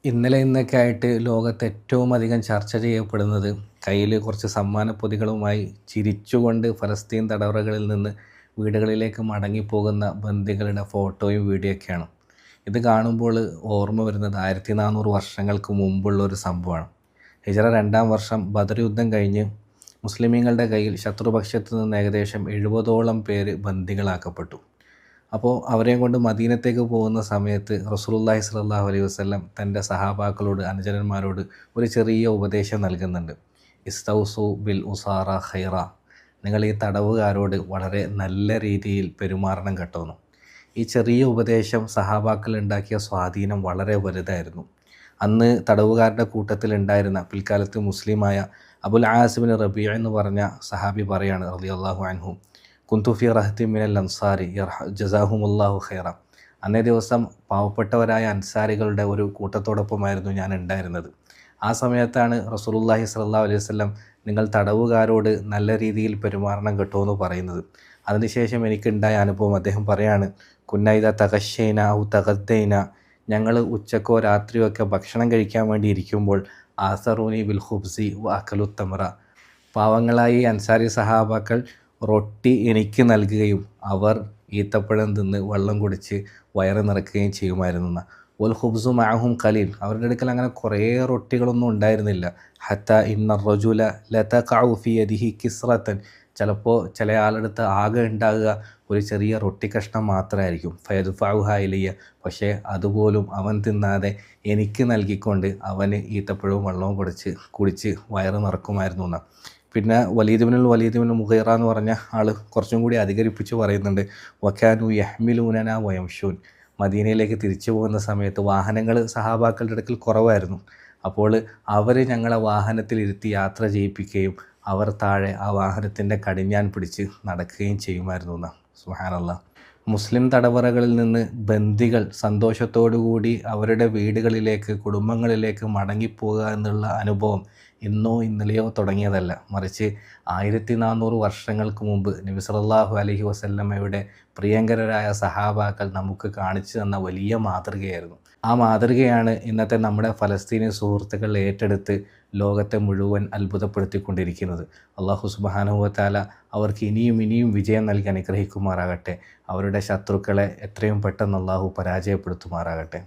ഇന്നലെ ഇന്നൊക്കെ ആയിട്ട് ലോകത്ത് ഏറ്റവും അധികം ചർച്ച ചെയ്യപ്പെടുന്നത് കയ്യിൽ കുറച്ച് സമ്മാനപ്പൊതികളുമായി ചിരിച്ചുകൊണ്ട് ഫലസ്തീൻ തടവറകളിൽ നിന്ന് വീടുകളിലേക്ക് മടങ്ങിപ്പോകുന്ന ബന്ദികളുടെ ഫോട്ടോയും വീഡിയോ ഒക്കെയാണ്. ഇത് കാണുമ്പോൾ ഓർമ്മ വരുന്നത് 1400 വർഷങ്ങൾക്ക് മുമ്പുള്ള ഒരു സംഭവമാണ്. ഹിജറ 2-ാം വർഷം ബദർ യുദ്ധം കഴിഞ്ഞ് മുസ്ലിമീങ്ങളുടെ കയ്യിൽ ശത്രുപക്ഷത്തു നിന്ന് ഏകദേശം 70ഓളം പേര് ബന്ദികളാക്കപ്പെട്ടു. അപ്പോൾ അവരെയും കൊണ്ട് മദീനത്തേക്ക് പോകുന്ന സമയത്ത് റസൂലുള്ളാഹി സ്വല്ലല്ലാഹു അലൈഹി വസല്ലം തൻ്റെ സഹാബാക്കളോട്, അനുചരന്മാരോട് ഒരു ചെറിയ ഉപദേശം നൽകുന്നുണ്ട്. ഇസ്തൗസു ബിൽ ഉസാറ ഖൈറ, നിങ്ങൾ ഈ തടവുകാരോട് വളരെ നല്ല രീതിയിൽ പെരുമാറണം കേട്ടോന്നു. ഈ ചെറിയ ഉപദേശം സഹാബാക്കൾ ഉണ്ടാക്കിയ സ്വാധീനം വളരെ വലുതായിരുന്നു. അന്ന് തടവുകാരുടെ കൂട്ടത്തിലുണ്ടായിരുന്ന പിൽക്കാലത്ത് മുസ്ലിമായ അബുൽ ആസിബിൻ റബീഅ എന്ന് പറഞ്ഞ സഹാബി പറയാണ് റളിയല്ലാഹു അൻഹു, കുന്തുഫി റഹ്തി മിനൽ അൻസാരി ജസാഹുമുല്ലാഹു ഖൈറ. അന്നേ ദിവസം പാവപ്പെട്ടവരായ അൻസാരികളുടെ ഒരു കൂട്ടത്തോടൊപ്പമായിരുന്നു ഞാൻ ഉണ്ടായിരുന്നത്. ആ സമയത്താണ് റസൂലുള്ളാഹി സ്വല്ലല്ലാഹു അലൈഹി വസല്ലം നിങ്ങൾ തടവുകാരോട് നല്ല രീതിയിൽ പെരുമാറണം കേട്ടോ എന്ന് പറയുന്നത്. അതിനുശേഷം എനിക്കുണ്ടായ അനുഭവം അദ്ദേഹം പറയാണ്, കുന്നൈദ തകശൈന ഔ തകദ്ദൈന, ഞങ്ങൾ ഉച്ചക്കോ രാത്രിയോ ഒക്കെ ഭക്ഷണം കഴിക്കാൻ വേണ്ടി ഇരിക്കുമ്പോൾ ആസറൂനി ബിൽ ഖുബ്സി വ അകലു തമറ, പാവങ്ങളായി അൻസാരി സഹാബാക്കൾ റൊട്ടി എനിക്ക് നൽകുകയും അവർ ഈത്തപ്പഴം തിന്ന് വെള്ളം കുടിച്ച് വയറ് നിറയ്ക്കുകയും ചെയ്യുമായിരുന്നു. വൽ ഖുബ്സു മഅഹും ഖലീൽ, അവരുടെ അടുക്കൽ അങ്ങനെ കുറേ റൊട്ടികളൊന്നും ഉണ്ടായിരുന്നില്ല. ഹത്ത ഇന്ന റജുല ലതഖഉ ഫി യദിഹി കിസ്റത്തൻ, ചിലപ്പോൾ ചില ആളെടുത്ത് ആകെ ഉണ്ടാകുക ഒരു ചെറിയ റൊട്ടി കഷ്ണം മാത്രമായിരിക്കും. ഫയദ്ഫഉഹ ഇലയ്യ, പക്ഷേ അതുപോലും അവൻ തിന്നാതെ എനിക്ക് നൽകിക്കൊണ്ട് അവന് ഈത്തപ്പഴവും വെള്ളവും കുടിച്ച് വയറ് നിറക്കുമായിരുന്നു എന്നാണ്. പിന്നെ വലീദ് ബിൻ മുഗീറ എന്ന് പറഞ്ഞ ആൾ കുറച്ചും കൂടി അധികരിപ്പിച്ച് പറയുന്നുണ്ട്, വക്കാനു യഹ്മിലൂനന വയംഷൂൻ, മദീനയിലേക്ക് തിരിച്ചു പോകുന്ന സമയത്ത് വാഹനങ്ങൾ സഹാബാക്കളുടെ അടുക്കൽ കുറവായിരുന്നു. അപ്പോൾ അവർ ഞങ്ങളെ വാഹനത്തിലിരുത്തി യാത്ര ചെയ്യിപ്പിക്കുകയും അവർ താഴെ ആ വാഹനത്തിൻ്റെ കടിഞ്ഞാൻ പിടിച്ച് നടക്കുകയും ചെയ്യുമായിരുന്നു എന്നാണ്. സുബ്ഹാനല്ലാഹ്. മുസ്ലിം തടവറകളിൽ നിന്ന് ബന്ദികൾ സന്തോഷത്തോടുകൂടി അവരുടെ വീടുകളിലേക്ക്, കുടുംബങ്ങളിലേക്ക് മടങ്ങിപ്പോകുക എന്നുള്ള അനുഭവം ഇന്നോ ഇന്നലെയോ തുടങ്ങിയതല്ല, മറിച്ച് 1400 വർഷങ്ങൾക്ക് മുമ്പ് നബി സല്ലല്ലാഹു അലൈഹി വസല്ലമയുടെ പ്രിയങ്കരരായ സഹാബാക്കൾ നമുക്ക് കാണിച്ചു തന്ന വലിയ മാതൃകയായിരുന്നു. ആ മാതൃകയാണ് ഇന്നത്തെ നമ്മുടെ ഫലസ്തീനി സുഹൃത്തുക്കൾ ഏറ്റെടുത്ത് ലോകത്തെ മുഴുവൻ അത്ഭുതപ്പെടുത്തിക്കൊണ്ടിരിക്കുന്നത്. അല്ലാഹു സുബ്ഹാനഹു വ തആല അവർക്ക് ഇനിയും വിജയം നൽകി അനുഗ്രഹിക്കുമാറാകട്ടെ. അവരുടെ ശത്രുക്കളെ എത്രയും പെട്ടെന്ന് അല്ലാഹു പരാജയപ്പെടുത്തുമാറാകട്ടെ.